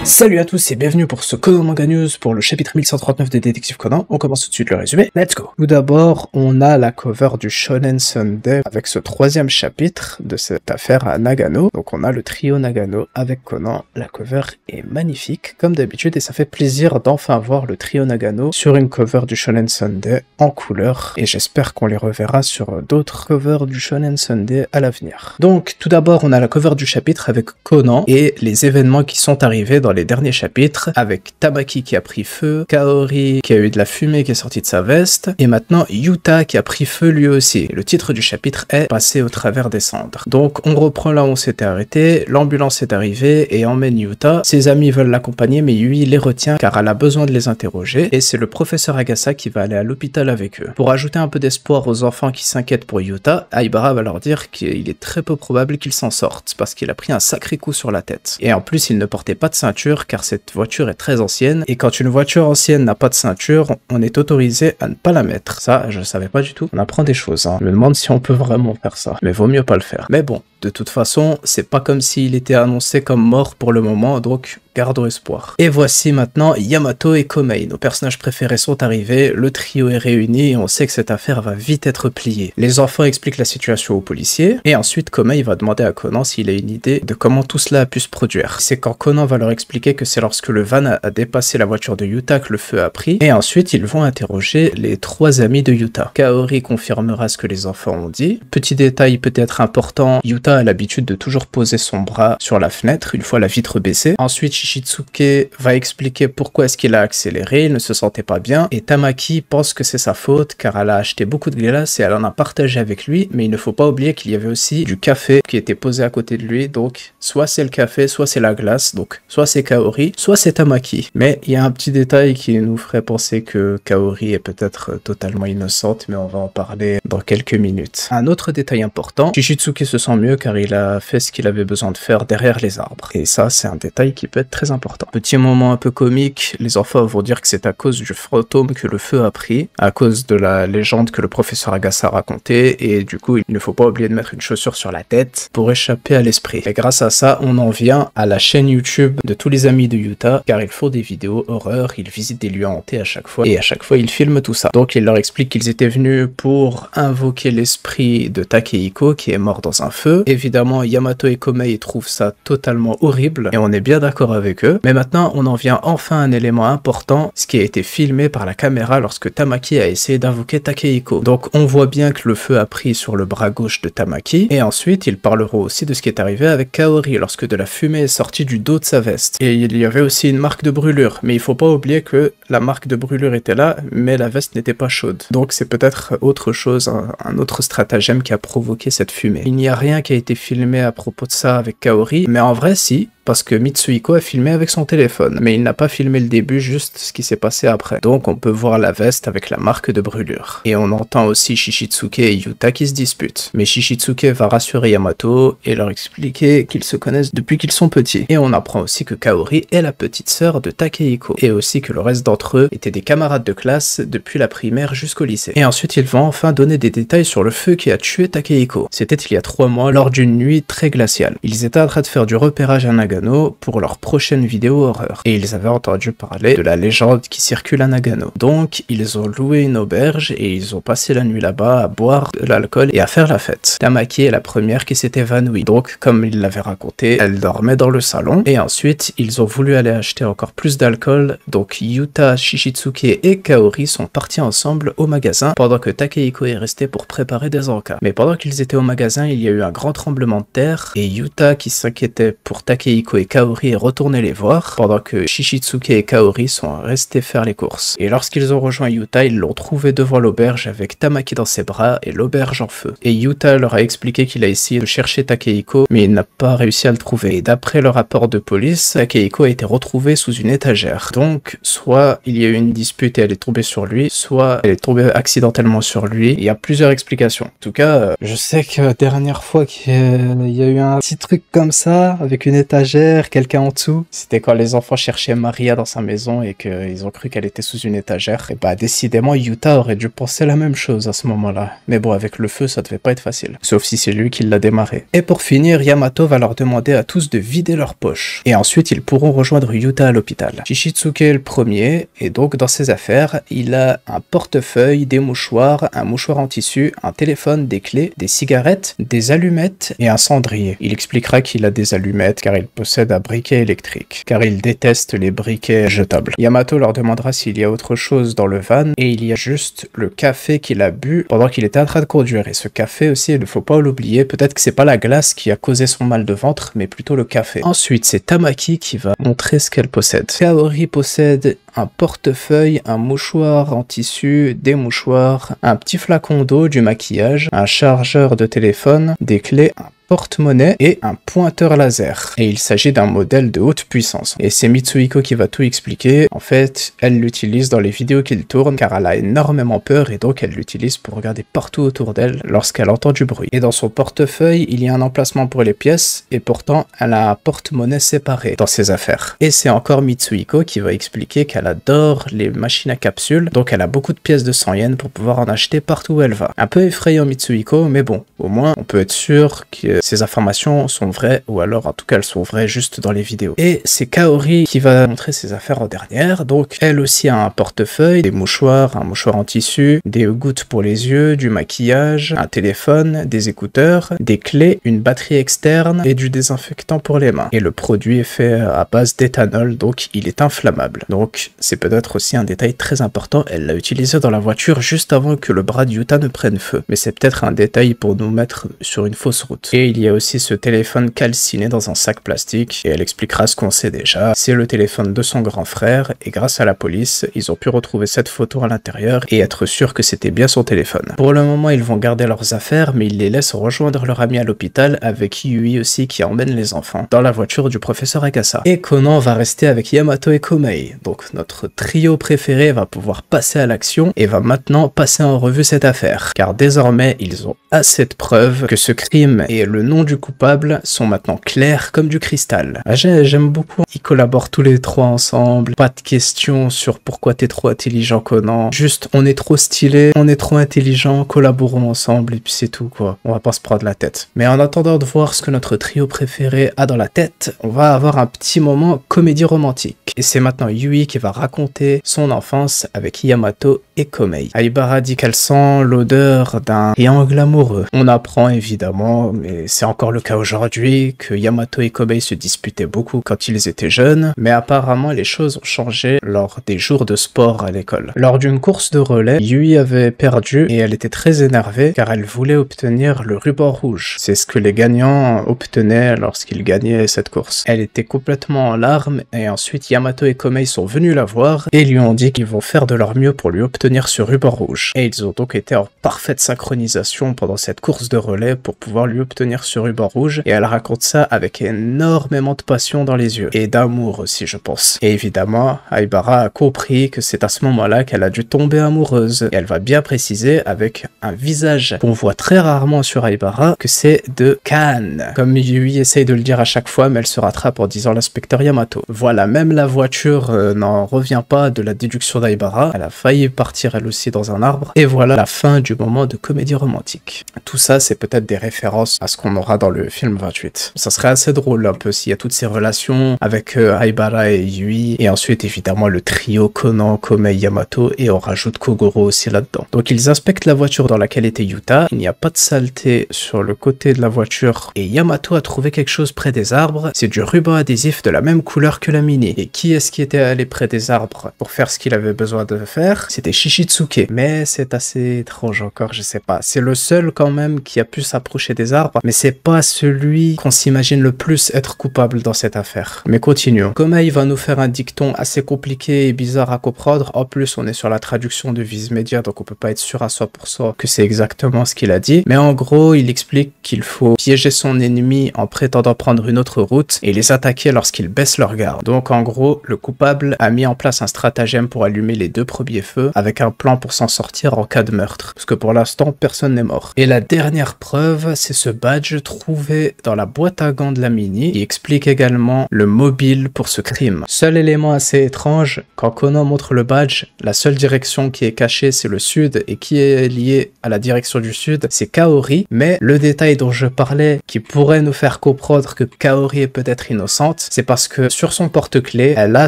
Salut à tous et bienvenue pour ce Conan Manga News pour le chapitre 1139 des Détectives Conan. On commence tout de suite le résumé, let's go. Tout d'abord, on a la cover du Shonen Sunday avec ce troisième chapitre de cette affaire à Nagano. Donc on a le trio Nagano avec Conan. La cover est magnifique comme d'habitude et ça fait plaisir d'enfin voir le trio Nagano sur une cover du Shonen Sunday en couleur. Et j'espère qu'on les reverra sur d'autres covers du Shonen Sunday à l'avenir. Donc tout d'abord, on a la cover du chapitre avec Conan et les événements qui sont arrivés dans les derniers chapitres, avec Tamaki qui a pris feu, Kaori qui a eu de la fumée qui est sortie de sa veste, et maintenant Yuta qui a pris feu lui aussi. Le titre du chapitre est Passer au travers des cendres. Donc on reprend là où on s'était arrêté, l'ambulance est arrivée et emmène Yuta. Ses amis veulent l'accompagner mais Yui les retient car elle a besoin de les interroger, et c'est le professeur Agasa qui va aller à l'hôpital avec eux. Pour ajouter un peu d'espoir aux enfants qui s'inquiètent pour Yuta, Aibara va leur dire qu'il est très peu probable qu'il s'en sorte, parce qu'il a pris un sacré coup sur la tête. Et en plus il ne portait pas de ceinture car cette voiture est très ancienne, et quand une voiture ancienne n'a pas de ceinture, on est autorisé à ne pas la mettre. Ça, je savais pas du tout. On apprend des choses, hein. Je me demande si on peut vraiment faire ça, mais vaut mieux pas le faire. Mais bon, de toute façon, c'est pas comme s'il était annoncé comme mort pour le moment, donc gardons espoir. Et voici maintenant Yamato et Komei. Nos personnages préférés sont arrivés, le trio est réuni et on sait que cette affaire va vite être pliée. Les enfants expliquent la situation aux policiers, et ensuite Komei va demander à Conan s'il a une idée de comment tout cela a pu se produire. C'est quand Conan va leur expliquer que c'est lorsque le van a dépassé la voiture de Yuta que le feu a pris, et ensuite ils vont interroger les trois amis de Yuta. Kaori confirmera ce que les enfants ont dit. Petit détail peut-être important, Yuta a l'habitude de toujours poser son bras sur la fenêtre une fois la vitre baissée. Ensuite Shishitsuke va expliquer pourquoi est-ce qu'il a accéléré, il ne se sentait pas bien, et Tamaki pense que c'est sa faute car elle a acheté beaucoup de glace et elle en a partagé avec lui, mais il ne faut pas oublier qu'il y avait aussi du café qui était posé à côté de lui, donc soit c'est le café, soit c'est la glace, donc soit c'est Kaori, soit c'est Tamaki. Mais il y a un petit détail qui nous ferait penser que Kaori est peut-être totalement innocente, mais on va en parler dans quelques minutes. Un autre détail important, Shishitsuke se sent mieux car il a fait ce qu'il avait besoin de faire derrière les arbres. Et ça, c'est un détail qui peut être très important. Petit moment un peu comique, les enfants vont dire que c'est à cause du fantôme que le feu a pris, à cause de la légende que le professeur Agasa racontait, et du coup, il ne faut pas oublier de mettre une chaussure sur la tête pour échapper à l'esprit. Et grâce à ça, on en vient à la chaîne YouTube de tous les amis de Yuta, car ils font des vidéos horreur, ils visitent des lieux hantés à chaque fois, et à chaque fois, ils filment tout ça. Donc, il leur explique qu'ils étaient venus pour invoquer l'esprit de Takehiko, qui est mort dans un feu. Évidemment, Yamato et Komei trouvent ça totalement horrible, et on est bien d'accord avec eux. Mais maintenant, on en vient enfin à un élément important, ce qui a été filmé par la caméra lorsque Tamaki a essayé d'invoquer Takehiko. Donc, on voit bien que le feu a pris sur le bras gauche de Tamaki, et ensuite, ils parleront aussi de ce qui est arrivé avec Kaori, lorsque de la fumée est sortie du dos de sa veste. Et il y avait aussi une marque de brûlure, mais il faut pas oublier que la marque de brûlure était là, mais la veste n'était pas chaude. Donc c'est peut-être autre chose, un autre stratagème qui a provoqué cette fumée. Il n'y a rien qui a été filmé à propos de ça avec Kaori, mais en vrai si, parce que Mitsuhiko a filmé avec son téléphone, mais il n'a pas filmé le début, juste ce qui s'est passé après. Donc on peut voir la veste avec la marque de brûlure. Et on entend aussi Shishitsuke et Yuta qui se disputent. Mais Shishitsuke va rassurer Yamato et leur expliquer qu'ils se connaissent depuis qu'ils sont petits. Et on apprend aussi que Kaori est la petite sœur de Takehiko, et aussi que le reste d'entre eux étaient des camarades de classe depuis la primaire jusqu'au lycée. Et ensuite ils vont enfin donner des détails sur le feu qui a tué Takehiko. C'était il y a 3 mois, lors d'une nuit très glaciale. Ils étaient en train de faire du repérage à Nagano pour leur prochaine vidéo horreur, et ils avaient entendu parler de la légende qui circule à Nagano. Donc ils ont loué une auberge et ils ont passé la nuit là-bas à boire de l'alcool et à faire la fête. Tamaki est la première qui s'est évanouie, donc comme il l'avait raconté, elle dormait dans le salon, et ensuite ils ont voulu aller acheter encore plus d'alcool, donc Yuta, Shishitsuke et Kaori sont partis ensemble au magasin pendant que Takehiko est resté pour préparer des encas. Mais pendant qu'ils étaient au magasin, il y a eu un grand tremblement de terre, et Yuta, qui s'inquiétait pour Takehiko et Kaori, est retourné les voir, pendant que Shishitsuke et Kaori sont restés faire les courses. Et lorsqu'ils ont rejoint Yuta, ils l'ont trouvé devant l'auberge avec Tamaki dans ses bras et l'auberge en feu. Et Yuta leur a expliqué qu'il a essayé de chercher Takehiko, mais il n'a pas réussi à le trouver. Et d'après le rapport de police, Takehiko a été retrouvé sous une étagère. Donc, soit il y a eu une dispute et elle est tombée sur lui, soit elle est tombée accidentellement sur lui. Il y a plusieurs explications. En tout cas, je sais que la dernière fois qu'il y a eu un petit truc comme ça, avec une étagère, étagère, quelqu'un en dessous. C'était quand les enfants cherchaient Maria dans sa maison et qu'ils ont cru qu'elle était sous une étagère. Et bah décidément Yuta aurait dû penser la même chose à ce moment-là. Mais bon, avec le feu, ça devait pas être facile. Sauf si c'est lui qui l'a démarré. Et pour finir, Yamato va leur demander à tous de vider leurs poches. Et ensuite, ils pourront rejoindre Yuta à l'hôpital. Shishitsuke est le premier, et donc dans ses affaires, il a un portefeuille, des mouchoirs, un mouchoir en tissu, un téléphone, des clés, des cigarettes, des allumettes et un cendrier. Il expliquera qu'il a des allumettes car il possède un briquet électrique, car il déteste les briquets jetables. Yamato leur demandera s'il y a autre chose dans le van, et il y a juste le café qu'il a bu pendant qu'il était en train de conduire. Et ce café aussi, il ne faut pas l'oublier, peut-être que c'est pas la glace qui a causé son mal de ventre, mais plutôt le café. Ensuite, c'est Tamaki qui va montrer ce qu'elle possède. Kaori possède un portefeuille, un mouchoir en tissu, des mouchoirs, un petit flacon d'eau, du maquillage, un chargeur de téléphone, des clés, un porte-monnaie et un pointeur laser. Et il s'agit d'un modèle de haute puissance. Et c'est Mitsuhiko qui va tout expliquer. En fait, elle l'utilise dans les vidéos qu'il tourne car elle a énormément peur et donc elle l'utilise pour regarder partout autour d'elle lorsqu'elle entend du bruit. Et dans son portefeuille, il y a un emplacement pour les pièces et pourtant elle a un porte-monnaie séparé dans ses affaires. Et c'est encore Mitsuhiko qui va expliquer qu'elle adore les machines à capsules, donc elle a beaucoup de pièces de 100 yens pour pouvoir en acheter partout où elle va. Un peu effrayant Mitsuhiko, mais bon, au moins on peut être sûr que ces informations sont vraies, ou alors en tout cas elles sont vraies juste dans les vidéos. Et c'est Kaori qui va montrer ses affaires en dernière, donc elle aussi a un portefeuille, des mouchoirs, un mouchoir en tissu, des gouttes pour les yeux, du maquillage, un téléphone, des écouteurs, des clés, une batterie externe et du désinfectant pour les mains. Et le produit est fait à base d'éthanol, donc il est inflammable. Donc c'est peut-être aussi un détail très important, elle l'a utilisé dans la voiture juste avant que le bras de Yuta ne prenne feu. Mais c'est peut-être un détail pour nous mettre sur une fausse route. Et il y a aussi ce téléphone calciné dans un sac plastique, et elle expliquera ce qu'on sait déjà. C'est le téléphone de son grand frère, et grâce à la police, ils ont pu retrouver cette photo à l'intérieur et être sûr que c'était bien son téléphone. Pour le moment, ils vont garder leurs affaires, mais ils les laissent rejoindre leur ami à l'hôpital, avec Yui aussi qui emmène les enfants, dans la voiture du professeur Akasa. Et Conan va rester avec Yamato et Komei, donc notre trio préféré va pouvoir passer à l'action, et va maintenant passer en revue cette affaire, car désormais, ils ont assez de preuves que ce crime et le nom du coupable sont maintenant clairs comme du cristal. J'aime beaucoup. Ils collaborent tous les trois ensemble. Pas de questions sur pourquoi t'es trop intelligent, Conan. Juste, on est trop stylé, on est trop intelligent, collaborons ensemble et puis c'est tout quoi. On va pas se prendre la tête. Mais en attendant de voir ce que notre trio préféré a dans la tête, on va avoir un petit moment comédie romantique. Et c'est maintenant Yui qui va raconter son enfance avec Yamato et Komei. Aibara dit qu'elle sent l'odeur d'un triangle amoureux. On apprend évidemment, mais c'est encore le cas aujourd'hui, que Yamato et Komei se disputaient beaucoup quand ils étaient jeunes, mais apparemment les choses ont changé lors des jours de sport à l'école. Lors d'une course de relais, Yui avait perdu et elle était très énervée car elle voulait obtenir le ruban rouge. C'est ce que les gagnants obtenaient lorsqu'ils gagnaient cette course. Elle était complètement en larmes et ensuite Yamato et Komei sont venus la voir et lui ont dit qu'ils vont faire de leur mieux pour lui obtenir ce ruban rouge. Et ils ont donc été en parfaite synchronisation pendant cette course de relais pour pouvoir lui obtenir ce ruban rouge, et elle raconte ça avec énormément de passion dans les yeux, et d'amour aussi je pense. Et évidemment, Aibara a compris que c'est à ce moment-là qu'elle a dû tomber amoureuse, et elle va bien préciser avec un visage qu'on voit très rarement sur Aibara que c'est de Kan, comme Yui essaye de le dire à chaque fois, mais elle se rattrape en disant l'inspecteur Yamato. Voilà, même la voiture n'en revient pas de la déduction d'Aibara, elle a failli partir elle aussi dans un arbre, et voilà la fin du moment de comédie romantique. Tout ça c'est peut-être des références à ce qu'on aura dans le film 28. Ça serait assez drôle un peu s'il y a toutes ces relations avec Aibara et Yui, et ensuite évidemment le trio Conan, Komei, Yamato, et on rajoute Kogoro aussi là-dedans. Donc ils inspectent la voiture dans laquelle était Yuta, il n'y a pas de saleté sur le côté de la voiture, et Yamato a trouvé quelque chose près des arbres, c'est du ruban adhésif de la même couleur que la Mini. Et qui est-ce qui était allé près des arbres pour faire ce qu'il avait besoin de faire? C'était Shishitsuke. Mais c'est assez étrange encore, je sais pas. C'est le seul quand même qui a pu s'approcher des arbres, mais c'est pas celui qu'on s'imagine le plus être coupable dans cette affaire. Mais continuons. Komei va nous faire un dicton assez compliqué et bizarre à comprendre. En plus, on est sur la traduction de Viz Media, donc on peut pas être sûr à 100% que c'est exactement ce qu'il a dit. Mais en gros, il explique qu'il faut piéger son ennemi en prétendant prendre une autre route et les attaquer lorsqu'ils baissent leur garde. Donc en gros, le coupable a mis en place un stratagème pour allumer les deux premiers feux avec un plan pour s'en sortir en cas de meurtre. Parce que pour l'instant, personne n'est mort. mort. Et la dernière preuve, c'est ce badge trouvé dans la boîte à gants de la Mini, qui explique également le mobile pour ce crime. Seul élément assez étrange, quand Conan montre le badge, la seule direction qui est cachée c'est le sud, et qui est liée à la direction du sud, c'est Kaori, mais le détail dont je parlais, qui pourrait nous faire comprendre que Kaori est peut-être innocente, c'est parce que sur son porte-clés, elle a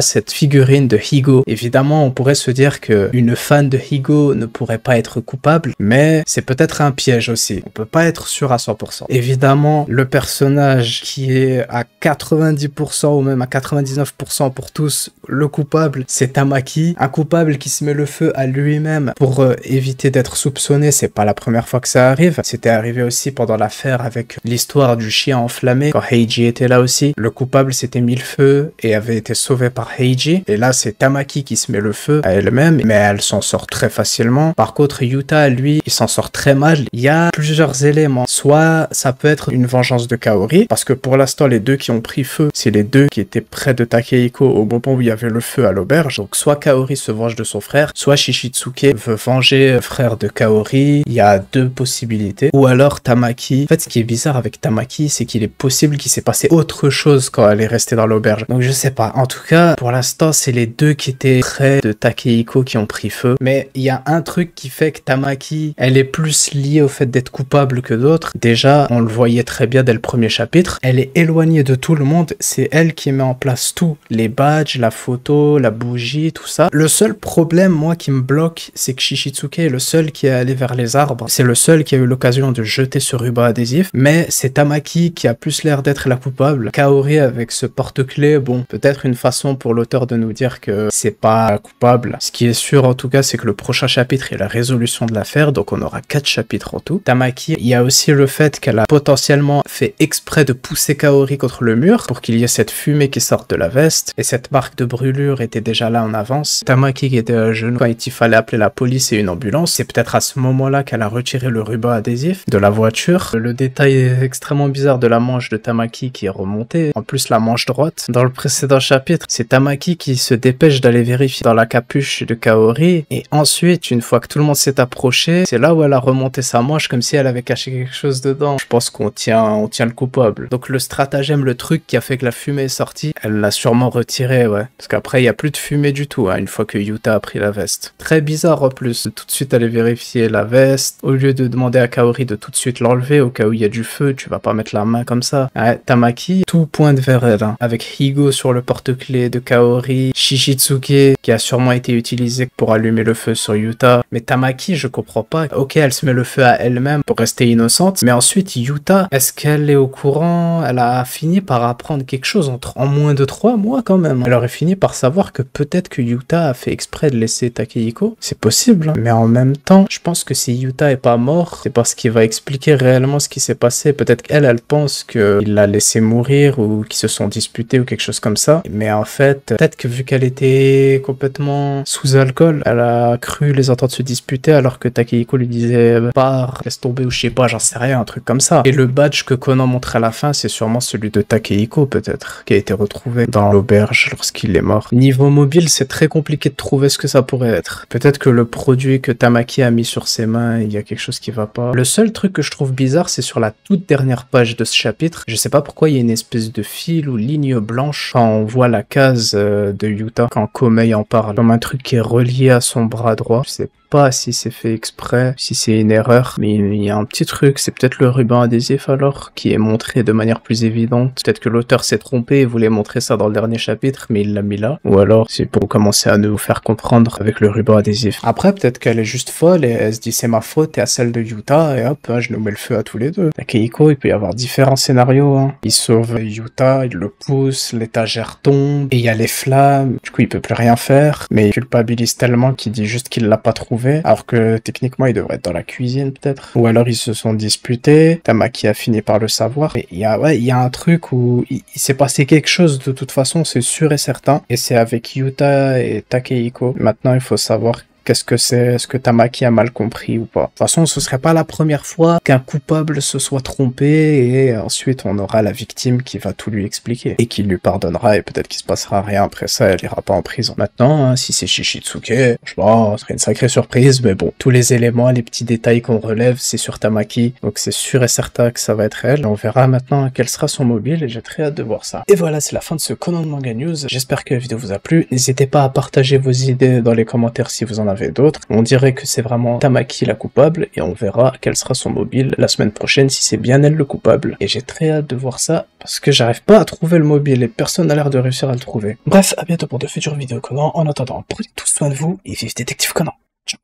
cette figurine de Higo. Évidemment, on pourrait se dire que une fan de Higo ne pourrait pas être coupable, mais c'est peut-être un piège aussi. On peut pas être sûr à 100%. Évidemment, le personnage qui est à 90% ou même à 99% pour tous le coupable, c'est Tamaki. Un coupable qui se met le feu à lui-même pour éviter d'être soupçonné, c'est pas la première fois que ça arrive. C'était arrivé aussi pendant l'affaire avec l'histoire du chien enflammé, quand Heiji était là aussi. Le coupable s'était mis le feu et avait été sauvé par Heiji. Et là, c'est Tamaki qui se met le feu à elle-même, mais elle s'en sort très facilement. Par contre, Yuta, lui, il s'en sort très mal. Il y a plusieurs éléments. Soit ça peut être une vengeance de Kaori, parce que pour l'instant, les deux qui ont pris feu, c'est les deux qui étaient près de Takehiko au moment où il y avait le feu à l'auberge. Donc soit Kaori se venge de son frère, soit Shishitsuke veut venger le frère de Kaori. Il y a deux possibilités. Ou alors Tamaki. En fait, ce qui est bizarre avec Tamaki, c'est qu'il est possible qu'il s'est passé autre chose quand elle est restée dans l'auberge. Donc je sais pas. En tout cas, pour l'instant, c'est les deux qui étaient près de Takehiko qui ont pris feu. Mais il y a un truc qui fait que Tamaki, elle est plus liée au fait d'être coupable que d'autres. Déjà, on le voyait très bien dès le premier chapitre. Elle est éloignée de tout le monde. C'est elle qui met en place tout. Les badges, la photo, la bougie, tout ça. Le seul problème, moi, qui me bloque, c'est que Shishitsuke est le seul qui est allé vers les arbres. C'est le seul qui a eu l'occasion de jeter ce ruban adhésif. Mais c'est Tamaki qui a plus l'air d'être la coupable. Kaori avec ce porte-clés, bon, peut-être une façon pour l'auteur de nous dire que c'est pas coupable. Ce qui est sûr, en tout cas, c'est que le prochain chapitre est la résolution de l'affaire. Donc on aura 4 chapitres en tout. Tamaki, il y a aussi le fait qu'elle a potentiellement fait exprès de pousser Kaori contre le mur pour qu'il y ait cette fumée qui sorte de la veste. Et cette marque de brûlure était déjà là en avance. Tamaki qui était à genoux quand il fallait appeler la police et une ambulance. C'est peut-être à ce moment-là qu'elle a retiré le ruban adhésif de la voiture. Le détail est extrêmement bizarre de la manche de Tamaki qui est remontée. En plus, la manche droite. Dans le précédent chapitre, c'est Tamaki qui se dépêche d'aller vérifier dans la capuche de Kaori. Et ensuite, une fois que tout le monde s'est approché, c'est là où elle a remonté sa manche comme si elle avait caché quelque chose dedans. Je pense qu'on tient le coupable. Donc le stratagème, le truc qui a fait que la fumée est sortie, elle l'a sûrement retiré, ouais. Parce qu'après, il n'y a plus de fumée du tout, hein, une fois que Yuta a pris la veste. Très bizarre en plus, de tout de suite aller vérifier la veste, au lieu de demander à Kaori de tout de suite l'enlever, au cas où il y a du feu, tu vas pas mettre la main comme ça. Ouais, Tamaki, tout pointe vers elle, hein. Avec Higo sur le porte-clés de Kaori, Shishitsuke, qui a sûrement été utilisé pour allumer le feu sur Yuta. Mais Tamaki, je comprends pas. Ok, elle se met le feu à elle-même pour rester innocente, mais ensuite, Yuta, est-ce qu'elle est au courant? Elle a fini par apprendre quelque chose en moins de 3 mois quand même. Elle aurait fini par savoir que peut-être que Yuta a fait exprès de laisser Takehiko. C'est possible, hein. Mais en même temps, je pense que si Yuta est pas mort, c'est parce qu'il va expliquer réellement ce qui s'est passé. Peut-être qu'elle, elle pense qu'il l'a laissé mourir ou qu'ils se sont disputés ou quelque chose comme ça. Mais en fait, peut-être que vu qu'elle était complètement sous alcool, elle a cru les entendre se disputer alors que Takehiko lui disait pars, laisse tomber ou je sais pas, j'en sais rien, un truc comme ça. Et le badge que Conan montre à la fin, c'est sûrement celui de Takehiko peut-être, qui a été retrouvé dans l'auberge lorsqu'il est mort. Niveau mobile, c'est très compliqué de trouver ce que ça pourrait être. Peut-être que le produit que Tamaki a mis sur ses mains, il y a quelque chose qui va pas. Le seul truc que je trouve bizarre, c'est sur la toute dernière page de ce chapitre. Je sais pas pourquoi il y a une espèce de fil ou ligne blanche quand on voit la case de Yuta, quand Komei en parle, comme un truc qui est relié à son bras droit. Je sais pas si c'est fait exprès, si c'est une erreur, mais il y a un petit truc, c'est peut-être le ruban adhésif alors, qui est montré de manière plus évidente. Peut-être que l'auteur s'est trompé et voulait montrer ça dans le dernier chapitre, mais il l'a mis là. Ou alors, c'est pour commencer à nous faire comprendre avec le ruban adhésif. Après, peut-être qu'elle est juste folle et elle se dit c'est ma faute et à celle de Yuta, et hop, hein, je nous mets le feu à tous les deux. Takehiko, il peut y avoir différents scénarios, hein. Il sauve Yuta, il le pousse, l'étagère tombe, et il y a les flammes, du coup il peut plus rien faire, mais il culpabilise tellement qu'il dit juste qu'il l'a pas trouvé. Alors que techniquement il devrait être dans la cuisine peut-être. Ou alors ils se sont disputés, Tamaki a fini par le savoir. Mais il y a un truc où il s'est passé quelque chose de toute façon, c'est sûr et certain. Et c'est avec Yuta et Takehiko. Maintenant il faut savoir Qu'est-ce que c'est? Est-ce que Tamaki a mal compris ou pas? De toute façon, ce serait pas la première fois qu'un coupable se soit trompé et ensuite on aura la victime qui va tout lui expliquer et qui lui pardonnera et peut-être qu'il se passera rien après ça, elle ira pas en prison. Maintenant, hein, si c'est Shishitsuke, franchement, ce serait une sacrée surprise, mais bon, tous les éléments, les petits détails qu'on relève, c'est sur Tamaki, donc c'est sûr et certain que ça va être elle. On verra maintenant quel sera son mobile et j'ai très hâte de voir ça. Et voilà, c'est la fin de ce Conan de Manga News. J'espère que la vidéo vous a plu. N'hésitez pas à partager vos idées dans les commentaires si vous en avez d'autres. On dirait que c'est vraiment Tamaki la coupable et on verra quel sera son mobile la semaine prochaine si c'est bien elle le coupable. Et j'ai très hâte de voir ça parce que j'arrive pas à trouver le mobile et personne n'a l'air de réussir à le trouver. Bref, à bientôt pour de futures vidéos Conan. En attendant, prenez tous soin de vous et vive Détective Conan. Ciao.